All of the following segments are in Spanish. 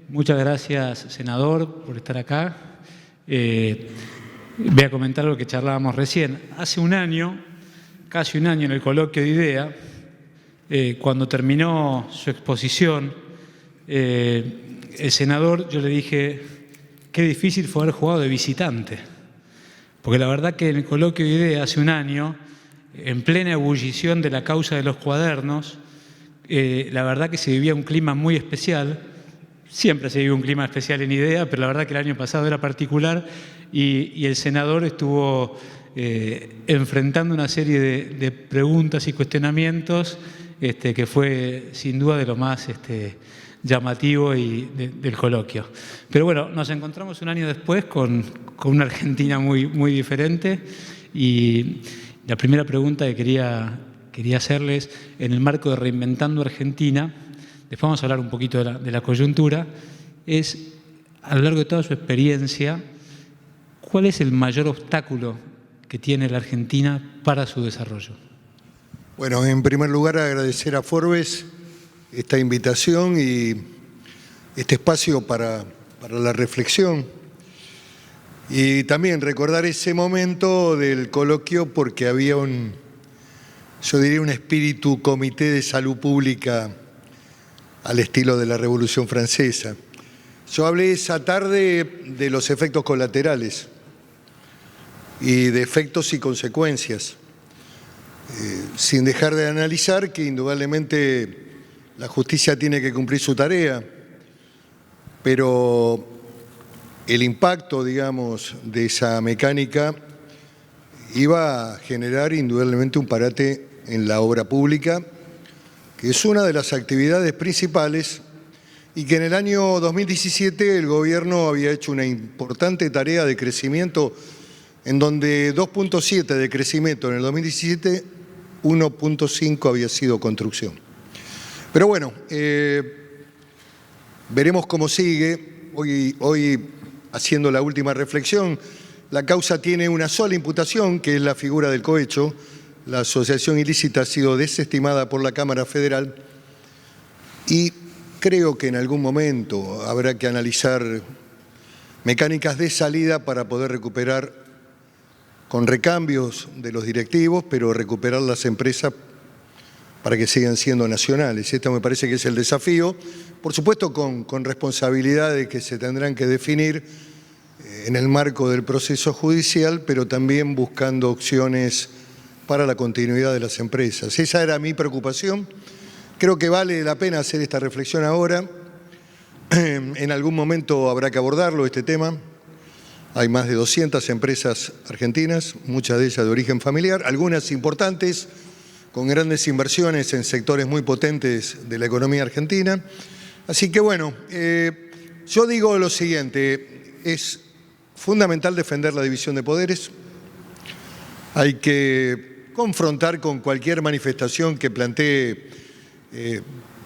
Muchas gracias, senador, por estar acá. Voy a comentar lo que charlábamos recién. Hace un año, casi un año, en el coloquio de IDEA, cuando terminó su exposición, el senador, yo le dije, qué difícil fue haber jugado de visitante. Porque la verdad que en el coloquio de IDEA hace un año, en plena ebullición de la causa de los cuadernos, la verdad que se vivía un clima muy especial. Siempre se vive un clima especial en IDEA, pero la verdad que el año pasado era particular y el senador estuvo enfrentando una serie de preguntas y cuestionamientos que fue sin duda de lo más llamativo del coloquio. Pero bueno, nos encontramos un año después con una Argentina muy diferente y la primera pregunta que quería hacerles, en el marco de Reinventando Argentina, después vamos a hablar un poquito de la coyuntura, es, a lo largo de toda su experiencia, ¿cuál es el mayor obstáculo que tiene la Argentina para su desarrollo? Bueno, en primer lugar agradecer a Forbes esta invitación y este espacio para la reflexión. Y también recordar ese momento del coloquio porque había yo diría un espíritu comité de salud pública al estilo de la Revolución Francesa. Yo hablé esa tarde de los efectos colaterales y de efectos y consecuencias, sin dejar de analizar que indudablemente la justicia tiene que cumplir su tarea, pero el impacto, digamos, de esa mecánica iba a generar indudablemente un parate en la obra pública, que es una de las actividades principales y que en el año 2017 el gobierno había hecho una importante tarea de crecimiento en donde 2.7 de crecimiento en el 2017, 1.5 había sido construcción. Pero bueno, veremos cómo sigue. Hoy, haciendo la última reflexión, la causa tiene una sola imputación, que es la figura del cohecho. La asociación ilícita ha sido desestimada por la Cámara Federal y creo que en algún momento habrá que analizar mecánicas de salida para poder recuperar con recambios de los directivos, pero recuperar las empresas para que sigan siendo nacionales. Esto me parece que es el desafío, por supuesto con responsabilidades que se tendrán que definir en el marco del proceso judicial, pero también buscando opciones para la continuidad de las empresas. Esa era mi preocupación. Creo que vale la pena hacer esta reflexión ahora. En algún momento habrá que abordarlo, este tema. Hay más de 200 empresas argentinas, muchas de ellas de origen familiar, algunas importantes, con grandes inversiones en sectores muy potentes de la economía argentina. Así que bueno, yo digo lo siguiente, es fundamental defender la división de poderes, hay que confrontar con cualquier manifestación que plantee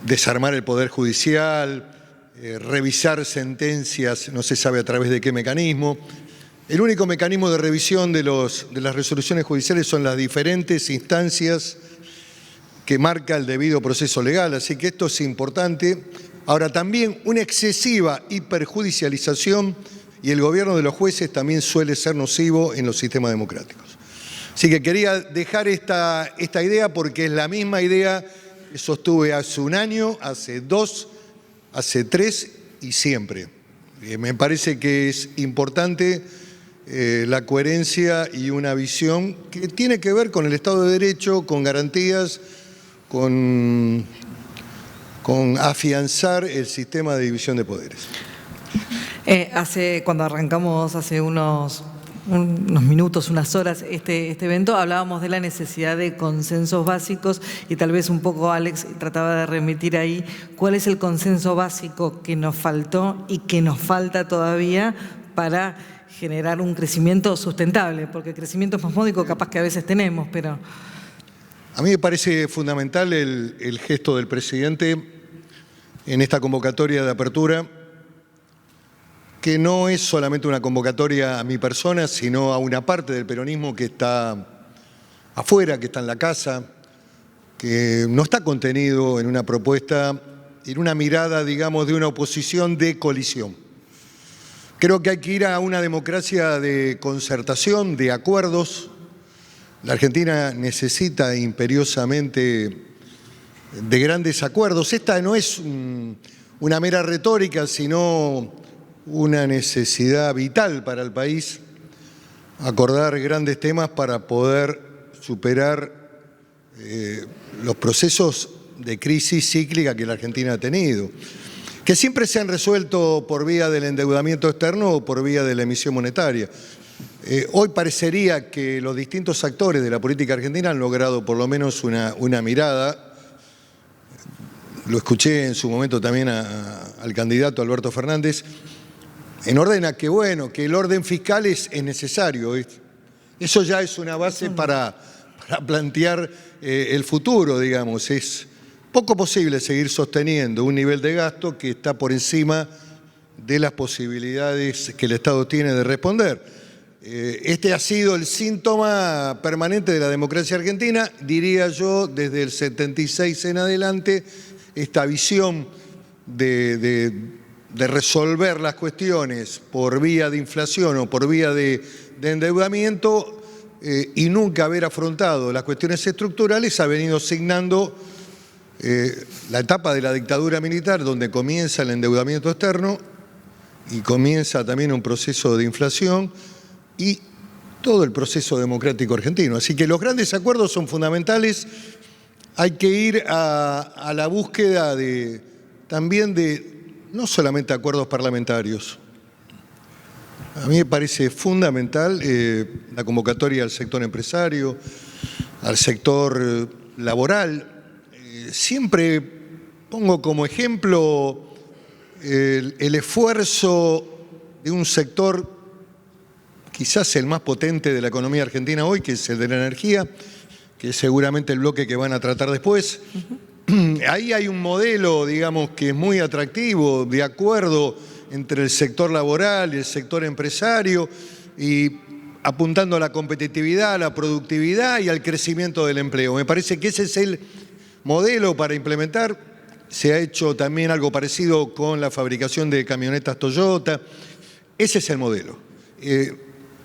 desarmar el Poder Judicial, revisar sentencias, no se sabe a través de qué mecanismo. El único mecanismo de revisión de las resoluciones judiciales son las diferentes instancias que marca el debido proceso legal, así que esto es importante. Ahora, también una excesiva hiperjudicialización y el gobierno de los jueces también suele ser nocivo en los sistemas democráticos. Así que quería dejar esta idea porque es la misma idea que sostuve hace un año, hace 2, hace 3 y siempre. Me parece que es importante la coherencia y una visión que tiene que ver con el Estado de Derecho, con garantías, con afianzar el sistema de división de poderes. Cuando arrancamos hace unos minutos, unas horas, este evento, hablábamos de la necesidad de consensos básicos y tal vez un poco Alex trataba de remitir ahí cuál es el consenso básico que nos faltó y que nos falta todavía para generar un crecimiento sustentable, porque el crecimiento espasmódico capaz que a veces tenemos, pero... A mí me parece fundamental el gesto del presidente en esta convocatoria de apertura, que no es solamente una convocatoria a mi persona, sino a una parte del peronismo que está afuera, que está en la casa, que no está contenido en una propuesta una mirada, digamos, de una oposición de colisión. Creo que hay que ir a una democracia de concertación, de acuerdos. La Argentina necesita imperiosamente de grandes acuerdos. Esta no es una mera retórica, sino una necesidad vital para el país, acordar grandes temas para poder superar los procesos de crisis cíclica que la Argentina ha tenido, que siempre se han resuelto por vía del endeudamiento externo o por vía de la emisión monetaria. Hoy parecería que los distintos actores de la política argentina han logrado por lo menos una mirada. Lo escuché en su momento también al candidato Alberto Fernández, en orden a que, bueno, que el orden fiscal es necesario. Eso ya es una base para plantear el futuro, digamos. Es poco posible seguir sosteniendo un nivel de gasto que está por encima de las posibilidades que el Estado tiene de responder. Este ha sido el síntoma permanente de la democracia argentina, diría yo, desde el 76 en adelante, esta visión de resolver las cuestiones por vía de inflación o por vía de endeudamiento y nunca haber afrontado las cuestiones estructurales ha venido signando la etapa de la dictadura militar, donde comienza el endeudamiento externo y comienza también un proceso de inflación y todo el proceso democrático argentino. Así que los grandes acuerdos son fundamentales. Hay que ir a la búsqueda también de no solamente acuerdos parlamentarios. A mí me parece fundamental la convocatoria al sector empresario, al sector laboral. Siempre pongo como ejemplo el esfuerzo de un sector quizás el más potente de la economía argentina hoy, que es el de la energía, que es seguramente el bloque que van a tratar después. Ahí hay un modelo, digamos, que es muy atractivo, de acuerdo entre el sector laboral y el sector empresario, y apuntando a la competitividad, a la productividad y al crecimiento del empleo. Me parece que ese es el modelo para implementar. Se ha hecho también algo parecido con la fabricación de camionetas Toyota. Ese es el modelo.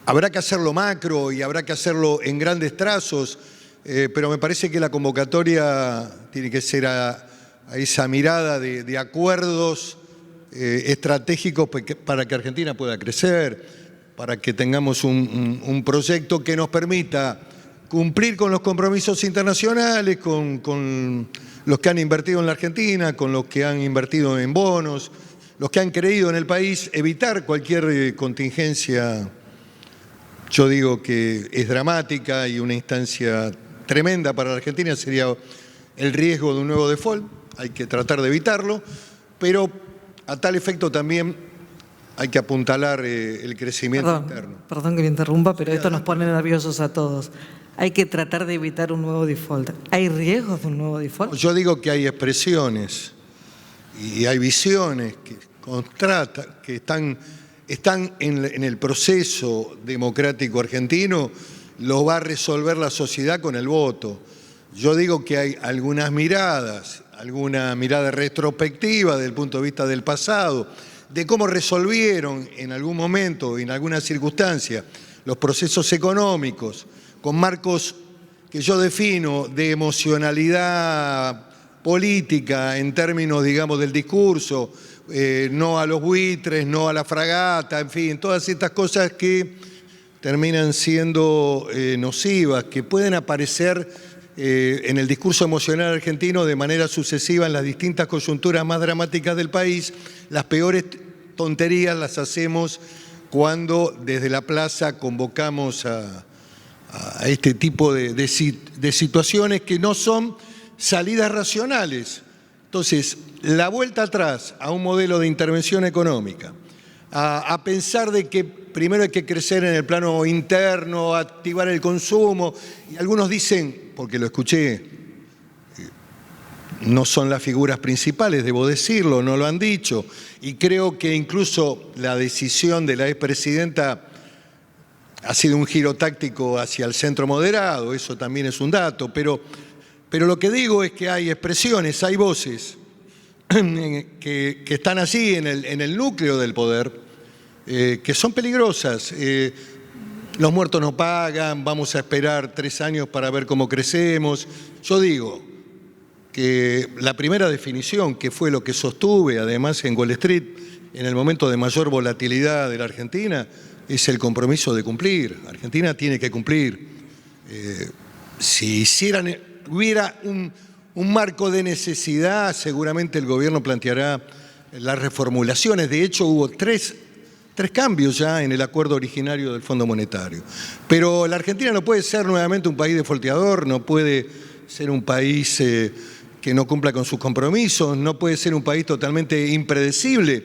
Habrá que hacerlo macro y habrá que hacerlo en grandes trazos, pero me parece que la convocatoria tiene que ser a esa mirada de acuerdos estratégicos para que Argentina pueda crecer, para que tengamos un proyecto que nos permita cumplir con los compromisos internacionales, con los que han invertido en la Argentina, con los que han invertido en bonos, los que han creído en el país, evitar cualquier contingencia. Yo digo que es dramática y una instancia tremenda para la Argentina sería el riesgo de un nuevo default. Hay que tratar de evitarlo, pero a tal efecto también hay que apuntalar el crecimiento interno. Perdón que me interrumpa, pero esto nos pone nerviosos a todos. Hay que tratar de evitar un nuevo default. ¿Hay riesgos de un nuevo default? Yo digo que hay expresiones y hay visiones que están en el proceso democrático argentino, lo va a resolver la sociedad con el voto. Yo digo que hay alguna mirada retrospectiva desde el punto de vista del pasado, de cómo resolvieron en algún momento, en alguna circunstancia, los procesos económicos, con marcos que yo defino de emocionalidad política en términos, digamos, del discurso, no a los buitres, no a la fragata, en fin, todas estas cosas que terminan siendo nocivas, que pueden aparecer en el discurso emocional argentino de manera sucesiva en las distintas coyunturas más dramáticas del país. Las peores tonterías las hacemos cuando desde la plaza convocamos a este tipo de situaciones que no son salidas racionales. Entonces, la vuelta atrás a un modelo de intervención económica, a pensar de que primero hay que crecer en el plano interno, activar el consumo, y algunos dicen, porque lo escuché, no son las figuras principales, debo decirlo, no lo han dicho, y creo que incluso la decisión de la expresidenta ha sido un giro táctico hacia el centro moderado, eso también es un dato, pero lo que digo es que hay expresiones, hay voces que están así en el núcleo del poder, que son peligrosas. Los muertos no pagan, vamos a esperar 3 años para ver cómo crecemos. Yo digo que la primera definición, que fue lo que sostuve además en Wall Street, en el momento de mayor volatilidad de la Argentina, es el compromiso de cumplir. Argentina tiene que cumplir. Si hubiera un marco de necesidad, seguramente el gobierno planteará las reformulaciones. De hecho, hubo tres cambios ya en el acuerdo originario del Fondo Monetario. Pero la Argentina no puede ser nuevamente un país defolteador, no puede ser un país que no cumpla con sus compromisos, no puede ser un país totalmente impredecible.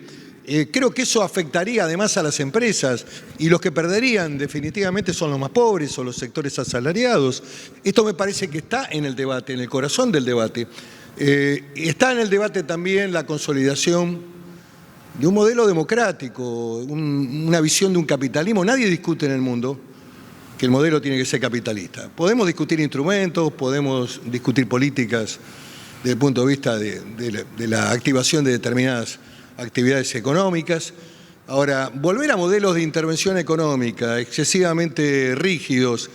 Creo que eso afectaría además a las empresas, y los que perderían definitivamente son los más pobres o los sectores asalariados. Esto me parece que está en el debate, en el corazón del debate. Está en el debate también la consolidación de un modelo democrático, una visión de un capitalismo. Nadie discute en el mundo que el modelo tiene que ser capitalista. Podemos discutir instrumentos, podemos discutir políticas desde el punto de vista de la activación de determinadas actividades económicas. Ahora, volver a modelos de intervención económica excesivamente rígidos,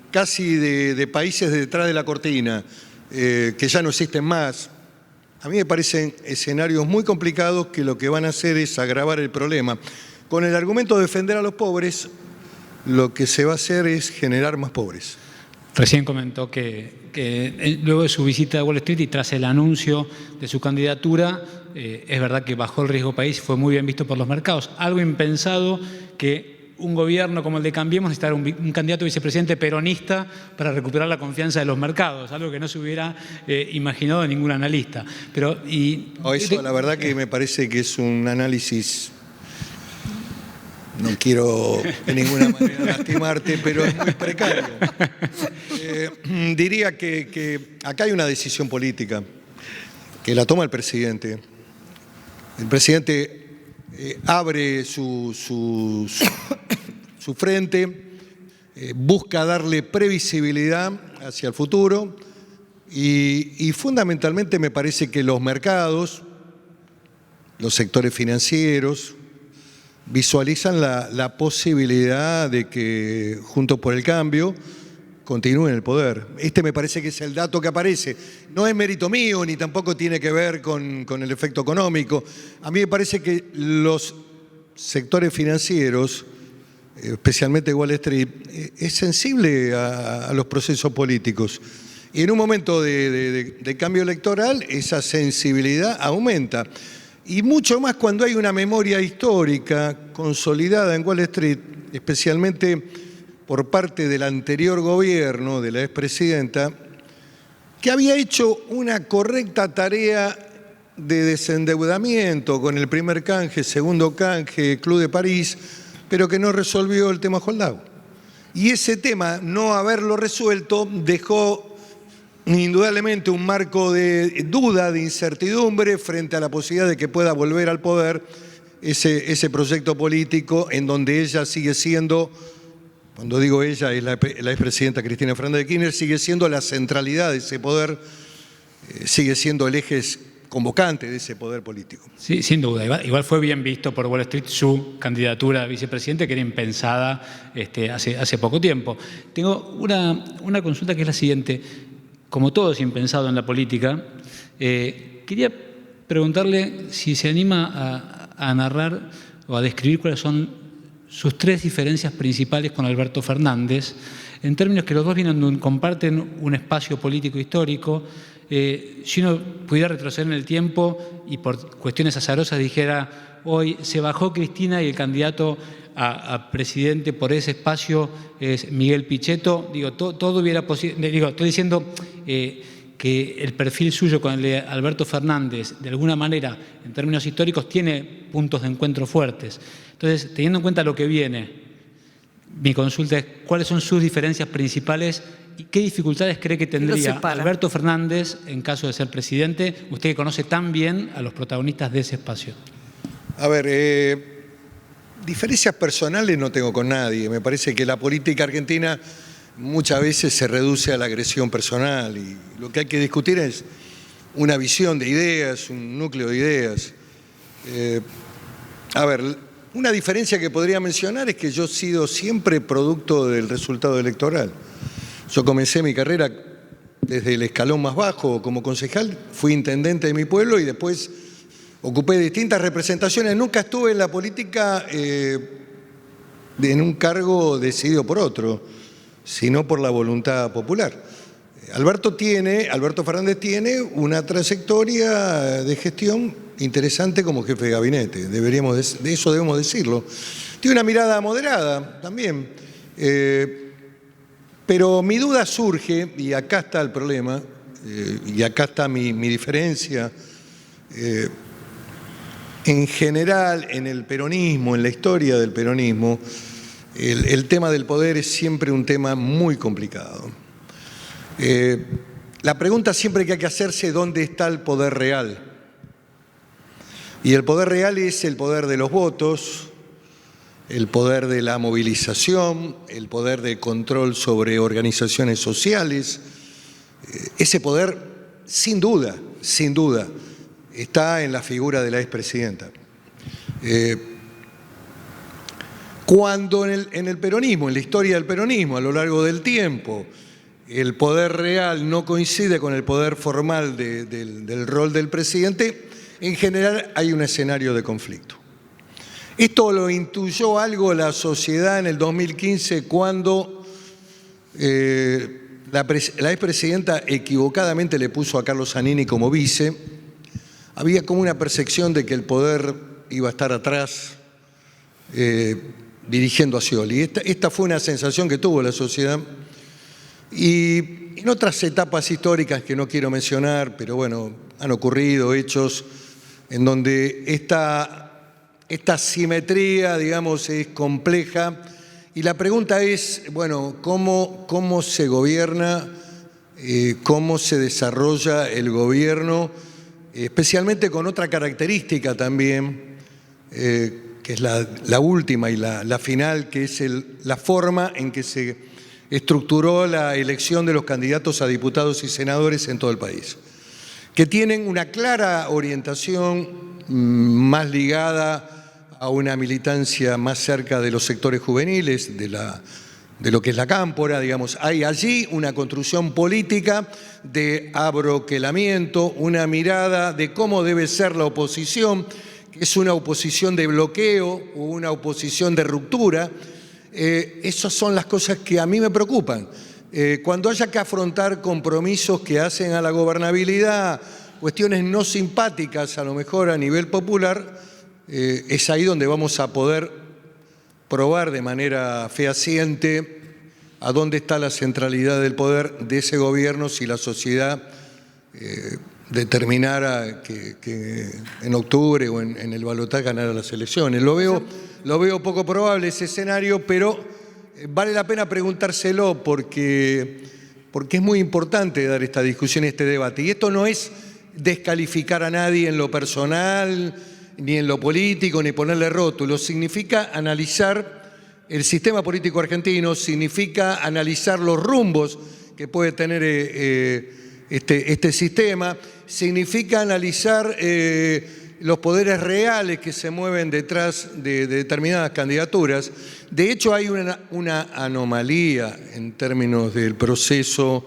casi de países de detrás de la cortina, que ya no existen más, a mí me parecen escenarios muy complicados que lo que van a hacer es agravar el problema. Con el argumento de defender a los pobres, lo que se va a hacer es generar más pobres. Recién comentó que luego de su visita a Wall Street y tras el anuncio de su candidatura, es verdad que bajó el riesgo país y fue muy bien visto por los mercados. Algo impensado que un gobierno como el de Cambiemos necesitara un candidato vicepresidente peronista para recuperar la confianza de los mercados, algo que no se hubiera imaginado ningún analista. Eso la verdad que me parece que es un análisis, no quiero de ninguna manera lastimarte, pero es muy precario. Diría que acá hay una decisión política que la toma el presidente. El presidente abre su frente, busca darle previsibilidad hacia el futuro y fundamentalmente me parece que los mercados, los sectores financieros, visualizan la posibilidad de que Juntos por el Cambio continúe en el poder. Este me parece que es el dato que aparece. No es mérito mío, ni tampoco tiene que ver con el efecto económico. A mí me parece que los sectores financieros, especialmente Wall Street, es sensible a los procesos políticos. Y en un momento de cambio electoral, esa sensibilidad aumenta. Y mucho más cuando hay una memoria histórica consolidada en Wall Street, especialmente por parte del anterior gobierno, de la expresidenta, que había hecho una correcta tarea de desendeudamiento con el primer canje, segundo canje, Club de París, pero que no resolvió el tema Holdau. Y ese tema, no haberlo resuelto, dejó indudablemente un marco de duda, de incertidumbre frente a la posibilidad de que pueda volver al poder ese proyecto político en donde ella sigue siendo, cuando digo ella es la expresidenta Cristina Fernández de Kirchner, sigue siendo la centralidad de ese poder, sigue siendo el eje convocante de ese poder político. Sí, sin duda. Igual fue bien visto por Wall Street su candidatura a vicepresidente, que era impensada hace poco tiempo. Tengo una consulta que es la siguiente. Como todo es impensado en la política, quería preguntarle si se anima a narrar o a describir cuáles son sus 3 diferencias principales con Alberto Fernández, en términos que los dos comparten un espacio político histórico. Si uno pudiera retroceder en el tiempo y por cuestiones azarosas dijera, hoy se bajó Cristina y el candidato a presidente por ese espacio es Miguel Pichetto, todo hubiera posible. Estoy diciendo que el perfil suyo con el de Alberto Fernández, de alguna manera, en términos históricos, tiene puntos de encuentro fuertes. Entonces, teniendo en cuenta lo que viene, mi consulta es cuáles son sus diferencias principales y qué dificultades cree que tendría Alberto Fernández en caso de ser presidente, usted que conoce tan bien a los protagonistas de ese espacio. A ver, diferencias personales no tengo con nadie. Me parece que la política argentina muchas veces se reduce a la agresión personal y lo que hay que discutir es una visión de ideas, un núcleo de ideas. A ver, una diferencia que podría mencionar es que yo he sido siempre producto del resultado electoral. Yo comencé mi carrera desde el escalón más bajo como concejal, fui intendente de mi pueblo y después ocupé distintas representaciones. Nunca estuve en la política en un cargo decidido por otro, sino por la voluntad popular. Alberto Fernández tiene una trayectoria de gestión interesante como jefe de gabinete, de eso debemos decirlo. Tiene una mirada moderada también, pero mi duda surge, y acá está el problema, y acá está mi diferencia. En general, en el peronismo, en la historia del peronismo, el tema del poder es siempre un tema muy complicado. La pregunta siempre que hay que hacerse es ¿dónde está el poder real? Y el poder real es el poder de los votos, el poder de la movilización, el poder de control sobre organizaciones sociales. Ese poder, sin duda, está en la figura de la expresidenta. Cuando en el peronismo, en la historia del peronismo, a lo largo del tiempo, el poder real no coincide con el poder formal del rol del presidente, en general hay un escenario de conflicto. Esto lo intuyó algo la sociedad en el 2015 cuando la expresidenta equivocadamente le puso a Carlos Zanini como vice. Había como una percepción de que el poder iba a estar atrás dirigiendo a Scioli. Esta fue una sensación que tuvo la sociedad. Y en otras etapas históricas que no quiero mencionar, pero bueno, han ocurrido hechos en donde esta simetría, digamos, es compleja. Y la pregunta es, bueno, ¿cómo se gobierna, cómo se desarrolla el gobierno, especialmente con otra característica también, que es la última y la final, que es la forma en que se estructuró la elección de los candidatos a diputados y senadores en todo el país, que tienen una clara orientación más ligada a una militancia más cerca de los sectores juveniles, de lo que es la cámpora, digamos. Hay allí una construcción política de abroquelamiento, una mirada de cómo debe ser la oposición, que es una oposición de bloqueo o una oposición de ruptura. Esas son las cosas que a mí me preocupan. Cuando haya que afrontar compromisos que hacen a la gobernabilidad, cuestiones no simpáticas a lo mejor a nivel popular, es ahí donde vamos a poder probar de manera fehaciente a dónde está la centralidad del poder de ese gobierno si la sociedad determinara que en octubre o en el balotaje ganara las elecciones. Lo veo poco probable ese escenario, pero vale la pena preguntárselo porque es muy importante dar esta discusión, este debate. Y esto no es descalificar a nadie en lo personal, ni en lo político, ni ponerle rótulos. Significa analizar el sistema político argentino, significa analizar los rumbos que puede tener este sistema, significa analizar los poderes reales que se mueven detrás de determinadas candidaturas. De hecho, hay una anomalía en términos del proceso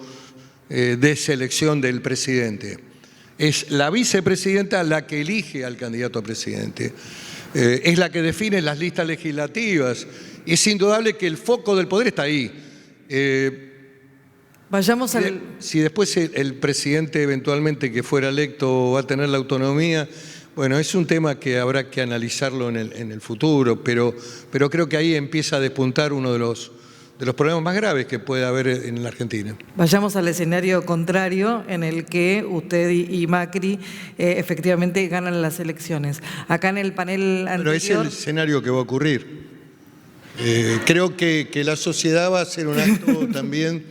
de selección del presidente. Es la vicepresidenta la que elige al candidato a presidente. Es la que define las listas legislativas. Es indudable que el foco del poder está ahí. Si después el presidente eventualmente que fuera electo va a tener la autonomía, bueno, es un tema que habrá que analizarlo en el futuro, pero creo que ahí empieza a despuntar uno de los problemas más graves que puede haber en la Argentina. Vayamos al escenario contrario en el que usted y Macri efectivamente ganan las elecciones. Acá en el panel anterior... Pero es el escenario que va a ocurrir. Creo que la sociedad va a hacer un acto también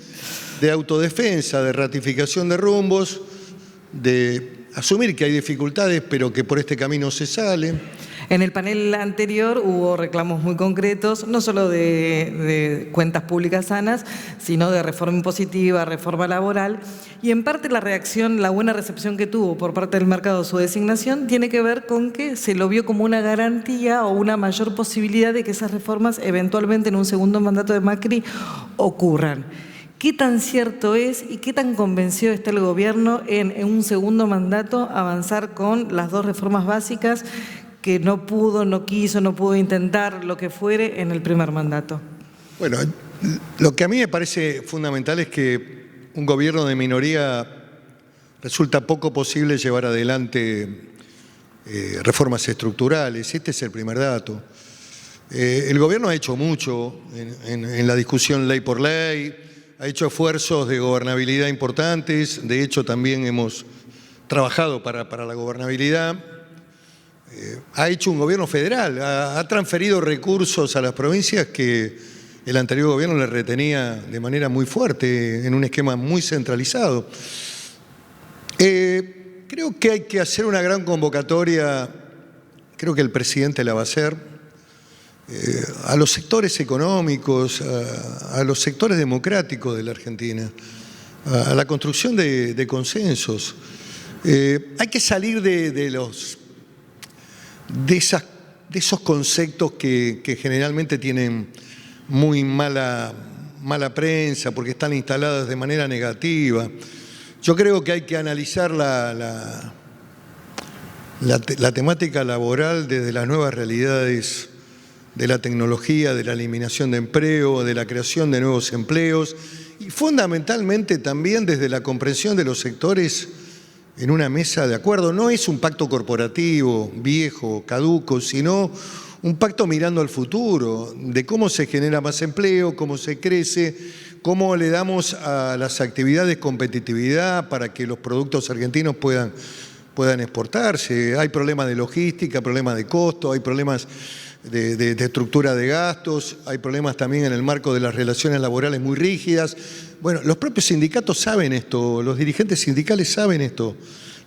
de autodefensa, de ratificación de rumbos, de asumir que hay dificultades, pero que por este camino se sale. En el panel anterior hubo reclamos muy concretos, no solo de cuentas públicas sanas, sino de reforma impositiva, reforma laboral, y en parte la reacción, la buena recepción que tuvo por parte del mercado su designación tiene que ver con que se lo vio como una garantía o una mayor posibilidad de que esas reformas eventualmente en un segundo mandato de Macri ocurran. ¿Qué tan cierto es y qué tan convencido está el gobierno en un segundo mandato avanzar con las 2 reformas básicas que no pudo, no quiso, no pudo intentar, lo que fuere, en el primer mandato? Bueno, lo que a mí me parece fundamental es que un gobierno de minoría resulta poco posible llevar adelante reformas estructurales. Este es el primer dato. El gobierno ha hecho mucho en la discusión ley por ley, ha hecho esfuerzos de gobernabilidad importantes, de hecho también hemos trabajado para la gobernabilidad. Ha hecho un gobierno federal, ha transferido recursos a las provincias que el anterior gobierno les retenía de manera muy fuerte, en un esquema muy centralizado. Creo que hay que hacer una gran convocatoria, creo que el presidente la va a hacer, a los sectores económicos, a los sectores democráticos de la Argentina, a la construcción de consensos. Hay que salir de esos conceptos que generalmente tienen muy mala prensa porque están instaladas de manera negativa. Yo creo que hay que analizar la temática laboral desde las nuevas realidades de la tecnología, de la eliminación de empleo, de la creación de nuevos empleos y fundamentalmente también desde la comprensión de los sectores en una mesa de acuerdo. No es un pacto corporativo, viejo, caduco, sino un pacto mirando al futuro, de cómo se genera más empleo, cómo se crece, cómo le damos a las actividades competitividad para que los productos argentinos puedan exportarse. Hay problemas de logística, problemas de costo, hay problemas de estructura de gastos, hay problemas también en el marco de las relaciones laborales muy rígidas. Bueno, los propios sindicatos saben esto, los dirigentes sindicales saben esto.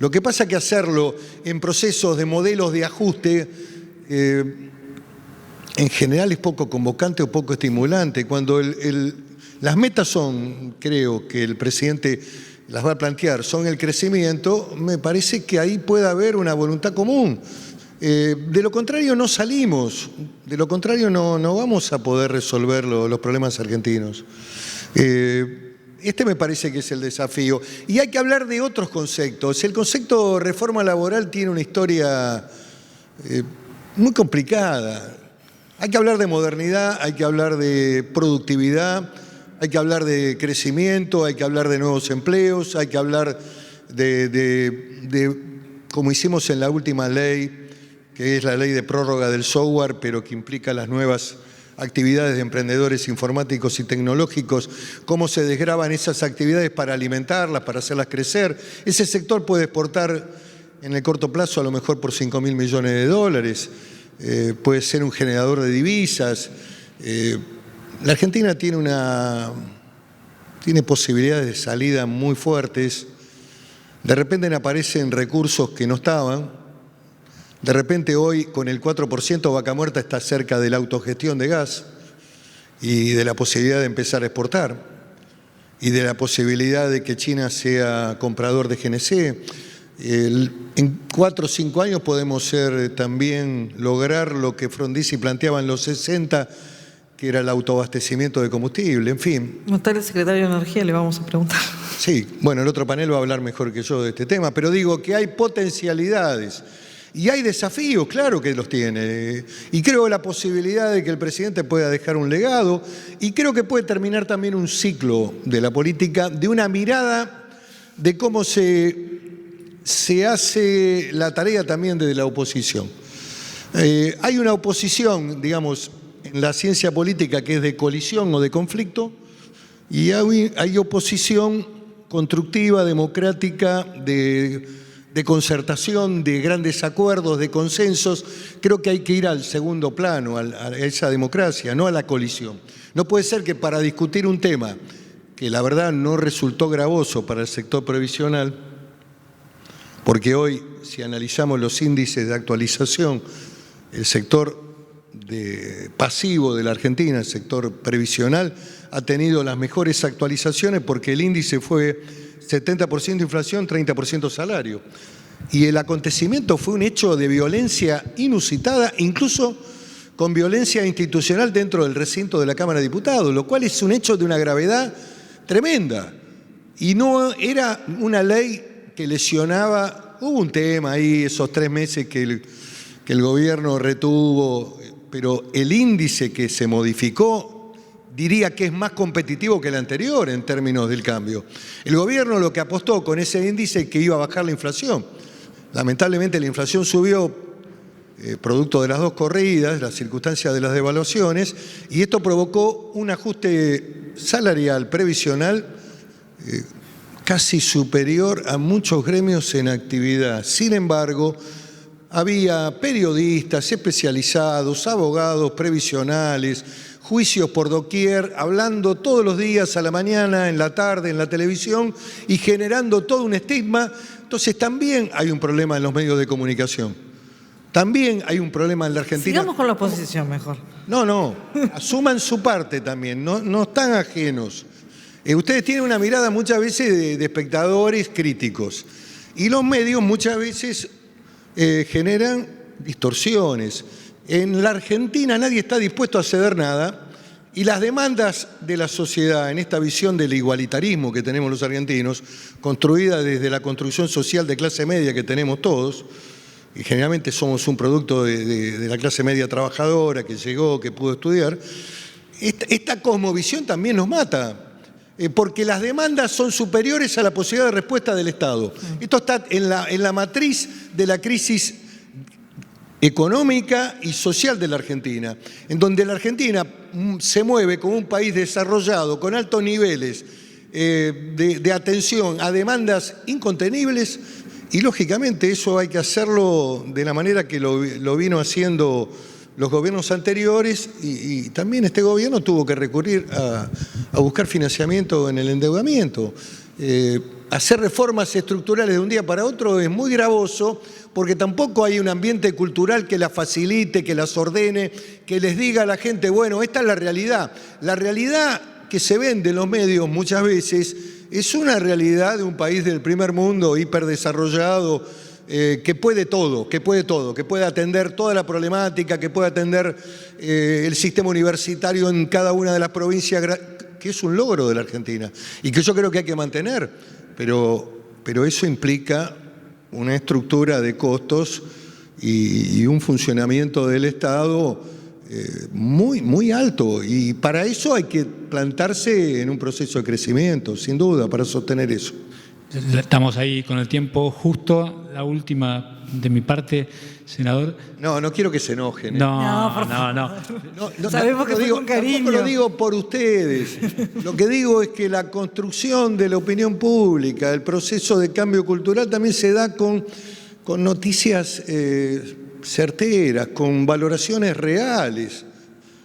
Lo que pasa es que hacerlo en procesos de modelos de ajuste en general es poco convocante o poco estimulante. Cuando las metas son, creo que el presidente las va a plantear, son el crecimiento, me parece que ahí puede haber una voluntad común. De lo contrario no salimos, de lo contrario no vamos a poder resolver los problemas argentinos. Este me parece que es el desafío. Y hay que hablar de otros conceptos. El concepto reforma laboral tiene una historia muy complicada. Hay que hablar de modernidad, hay que hablar de productividad, hay que hablar de crecimiento, hay que hablar de nuevos empleos, hay que hablar de como hicimos en la última ley, que es la ley de prórroga del software, pero que implica las nuevas actividades de emprendedores informáticos y tecnológicos, cómo se desgravan esas actividades para alimentarlas, para hacerlas crecer. Ese sector puede exportar en el corto plazo a lo mejor por 5.000 millones de dólares, puede ser un generador de divisas. La Argentina tiene posibilidades de salida muy fuertes. De repente aparecen recursos que no estaban. De repente hoy con el 4% Vaca Muerta está cerca de la autogestión de gas y de la posibilidad de empezar a exportar y de la posibilidad de que China sea comprador de GNC. En 4 o 5 años podemos también lograr lo que Frondizi planteaba en los 60, que era el autoabastecimiento de combustible, en fin. No está el secretario de Energía, le vamos a preguntar. Sí, bueno, el otro panel va a hablar mejor que yo de este tema, pero digo que hay potencialidades. Y hay desafíos, claro que los tiene. Y creo la posibilidad de que el presidente pueda dejar un legado y creo que puede terminar también un ciclo de la política, de una mirada de cómo se hace la tarea también desde la oposición. Hay una oposición, digamos, en la ciencia política que es de colisión o de conflicto y hay oposición constructiva, democrática, de concertación, de grandes acuerdos, de consensos. Creo que hay que ir al segundo plano, a esa democracia, no a la colisión. No puede ser que para discutir un tema que la verdad no resultó gravoso para el sector previsional, porque hoy, si analizamos los índices de actualización el sector pasivo de la Argentina, el sector previsional, ha tenido las mejores actualizaciones porque el índice fue 70% inflación, 30% salario. Y el acontecimiento fue un hecho de violencia inusitada, incluso con violencia institucional dentro del recinto de la Cámara de Diputados, lo cual es un hecho de una gravedad tremenda. Y no era una ley que lesionaba, hubo un tema ahí, esos 3 meses que el gobierno retuvo, pero el índice que se modificó diría que es más competitivo que el anterior en términos del cambio. El gobierno lo que apostó con ese índice es que iba a bajar la inflación. Lamentablemente la inflación subió producto de las 2 corridas, las circunstancias de las devaluaciones, y esto provocó un ajuste salarial previsional casi superior a muchos gremios en actividad. Sin embargo, había periodistas especializados, abogados previsionales, juicios por doquier, hablando todos los días a la mañana, en la tarde, en la televisión y generando todo un estigma. Entonces también hay un problema en los medios de comunicación. También hay un problema en la Argentina. Sigamos con la oposición mejor. No, asuman su parte también, no están ajenos. Ustedes tienen una mirada muchas veces de espectadores críticos y los medios muchas veces generan distorsiones. En la Argentina nadie está dispuesto a ceder nada y las demandas de la sociedad en esta visión del igualitarismo que tenemos los argentinos, construida desde la construcción social de clase media que tenemos todos, y generalmente somos un producto de la clase media trabajadora que llegó, que pudo estudiar, esta cosmovisión también nos mata. Porque las demandas son superiores a la posibilidad de respuesta del Estado. Esto está en la matriz de la crisis económica y social de la Argentina, en donde la Argentina se mueve como un país desarrollado, con altos niveles de atención a demandas incontenibles, y lógicamente eso hay que hacerlo de la manera que lo vino haciendo los gobiernos anteriores y también este gobierno tuvo que recurrir a buscar financiamiento en el endeudamiento. Hacer reformas estructurales de un día para otro es muy gravoso porque tampoco hay un ambiente cultural que las facilite, que las ordene, que les diga a la gente, bueno, esta es la realidad. La realidad que se vende en los medios muchas veces es una realidad de un país del primer mundo hiperdesarrollado, que puede todo, que puede atender toda la problemática, que puede atender el sistema universitario en cada una de las provincias, que es un logro de la Argentina y que yo creo que hay que mantener, pero eso implica una estructura de costos y un funcionamiento del Estado muy alto, y para eso hay que plantarse en un proceso de crecimiento, sin duda, para sostener eso. Estamos ahí con el tiempo justo. La última de mi parte, senador. No quiero que se enojen. No. Sabemos que fue con cariño. Tampoco lo digo por ustedes. Lo que digo es que la construcción de la opinión pública, el proceso de cambio cultural también se da con noticias certeras, con valoraciones reales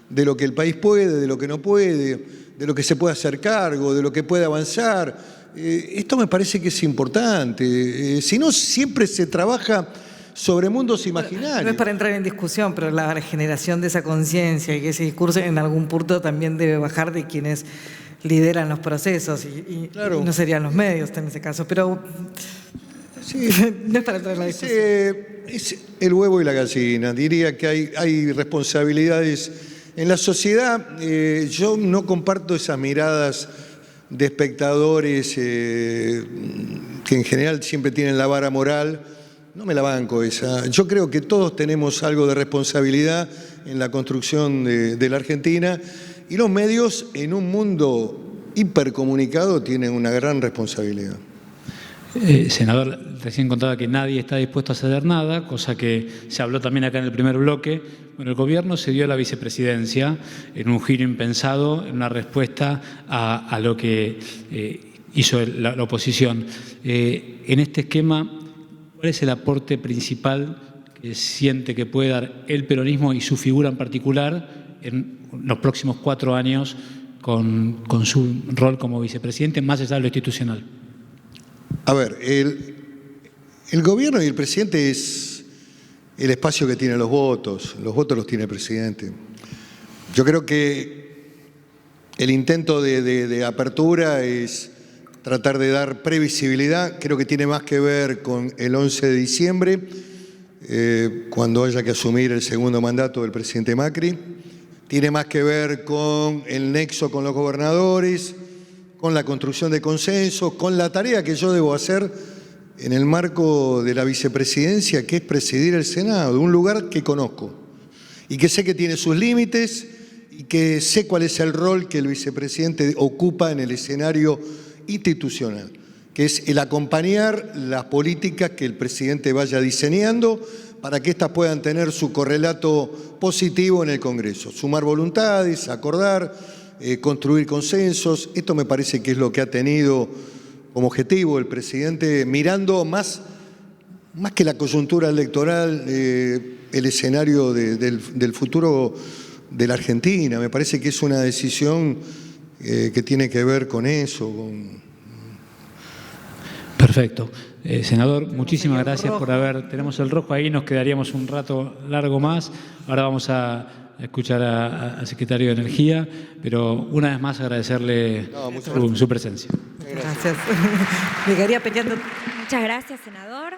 de lo que el país puede, de lo que no puede, de lo que se puede hacer cargo, de lo que puede avanzar. Esto me parece que es importante. Si no, siempre se trabaja sobre mundos imaginarios. No es para entrar en discusión, pero la generación de esa conciencia y que ese discurso en algún punto también debe bajar de quienes lideran los procesos y claro. No serían los medios en ese caso. Pero sí, no es para entrar en la discusión. Es el huevo y la gallina. Diría que hay responsabilidades en la sociedad. Yo no comparto esas miradas de espectadores que en general siempre tienen la vara moral. No me la banco esa. Yo creo que todos tenemos algo de responsabilidad en la construcción de la Argentina, y los medios en un mundo hipercomunicado tienen una gran responsabilidad. Senador, recién contaba que nadie está dispuesto a ceder nada, cosa que se habló también acá en el primer bloque. Bueno, el gobierno cedió a la vicepresidencia en un giro impensado, en una respuesta a lo que hizo la oposición. En este esquema, ¿cuál es el aporte principal que siente que puede dar el peronismo y su figura en particular en los próximos 4 años con su rol como vicepresidente, más allá de lo institucional? A ver, el gobierno y el presidente es el espacio que tienen los votos los tiene el presidente. Yo creo que el intento de apertura es tratar de dar previsibilidad, creo que tiene más que ver con el 11 de diciembre, cuando haya que asumir el segundo mandato del presidente Macri, tiene más que ver con el nexo con los gobernadores, con la construcción de consensos, con la tarea que yo debo hacer en el marco de la vicepresidencia, que es presidir el Senado, de un lugar que conozco y que sé que tiene sus límites y que sé cuál es el rol que el vicepresidente ocupa en el escenario institucional, que es el acompañar las políticas que el presidente vaya diseñando para que éstas puedan tener su correlato positivo en el Congreso. Sumar voluntades, acordar, construir consensos. Esto me parece que es lo que ha tenido como objetivo el presidente, mirando más que la coyuntura electoral, el escenario del futuro de la Argentina. Me parece que es una decisión que tiene que ver con eso. Perfecto. Senador, muchísimas gracias por tenemos el rojo ahí, nos quedaríamos un rato largo más. Ahora vamos a escuchar al secretario de Energía, pero una vez más agradecerle su presencia. Gracias. Me quedaría peleando. Muchas gracias, senador.